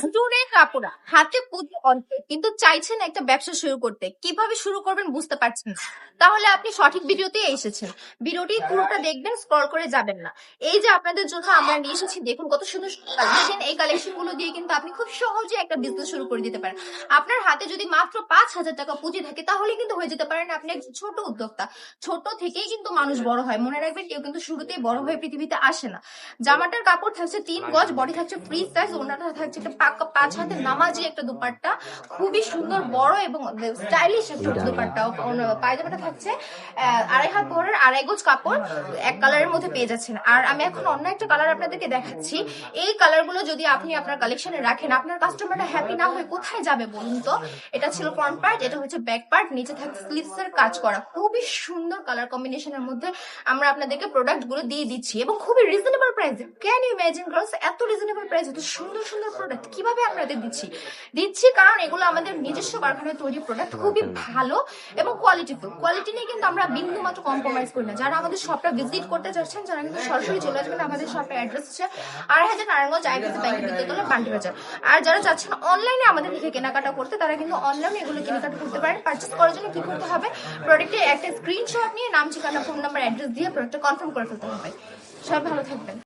Student আপুরা হাতে পুঁজি অল্প কিন্তু চাইছেন একটা ব্যবসা শুরু করতে, কিভাবে শুরু করবেন বুঝতে পারছেন না, তাহলে আপনি সঠিক ভিডিওতে এসেছেন। ভিডিওটি পুরোটা দেখবেন, স্ক্রল করে যাবেন না। এই যে আপনাদের জন্য আমরা নিয়ে এসেছি, দেখুন কত সুন্দর সুন্দর কালেকশন। এই কালেকশন গুলো দিয়ে কিন্তু আপনি খুব সহজে একটা বিজনেস শুরু করে দিতে পারেন। আপনার হাতে যদি মাত্র 5,000 টাকা পুঁজি থাকে তাহলে কিন্তু হয়ে যেতে পারেন আপনি একজন ছোট উদ্যোক্তা। ছোট থেকেই কিন্তু মানুষ বড় হয়, মনে রাখবেন কেউ কিন্তু শুরুতেই বড় হয়ে পৃথিবীতে আসে না। জামাটার কাপড় থাকছে 3 গজ, বডি থাকছে ফ্রি সাইজ, ওনাটা থাকছে একটা পাক্কা 5 হাতে নামাজি একটা দুপাট্টা, খুবই সুন্দর বড় এবং স্টাইলিশ একটা দুপাট্টা। পায়জামাটা থাকছে 2.5 হাত বহরের, 2.5 গজ কাপড়, এক কালারের মধ্যে পেয়ে যাচ্ছেন। আর আমি এখন অন্য একটা কালার আপনাদেরকে দেখাচ্ছি। এই কালার গুলো যদি আপনি আপনার কালেকশনে রাখেন, আপনার কাস্টমারটা হ্যাপি না হয়ে কোথায় যাবে বলুন তো। এটা ছিল ফ্রন্ট পার্ট, এটা হচ্ছে ব্যাক পার্ট, নিচে থাকছে স্লিভস এর কাজ করা, খুবই সুন্দর কালার কম্বিনেশনের মধ্যে আমরা আপনাদেরকে প্রোডাক্ট গুলো দিয়ে দিচ্ছি এবং খুবই রিজনেবল প্রাইসে। ক্যান ইউ ইমাজিন গার্লস, এত রিজনেবল প্রাইস, এত সুন্দর সুন্দর প্রোডাক্ট কিভাবে আপনাদের দিচ্ছি কারণ এগুলো আমাদের নিজস্ব কারখানায় তৈরি প্রোডাক্ট, খুবই ভালো এবং কোয়ালিটিফুল। কোয়ালিটি নিয়ে কিন্তু আমরা বিন্দু মাত্র কম্প্রোমাইজ করি না। যারা আমাদের শপটা ভিজিট করতে যাচ্ছেন, যারা কিন্তু সরাসরি চলে আসবেন, আমাদের শপের অ্যাড্রেস হচ্ছে 2.5 নারায়ণগঞ্জ আইবিসি ব্যাংকের দ্বিতীয়তলা, বান্টি বাজার। আর যারা চাচ্ছেন অনলাইনে আমাদের থেকে কেনাকাটা করতে, তারা কিন্তু অনলাইনে এগুলো কেনাকাটা করতে পারেন। পারচেস করার জন্য কি করতে হবে, প্রোডাক্টের একটা স্ক্রিনশট নিয়ে নাম, ঠিকানা, ফোন নাম্বার, অ্যাড্রেস দিয়ে প্রোডাক্টটা কনফার্ম করে ফেলতে হবে। সবাই ভালো থাকবেন।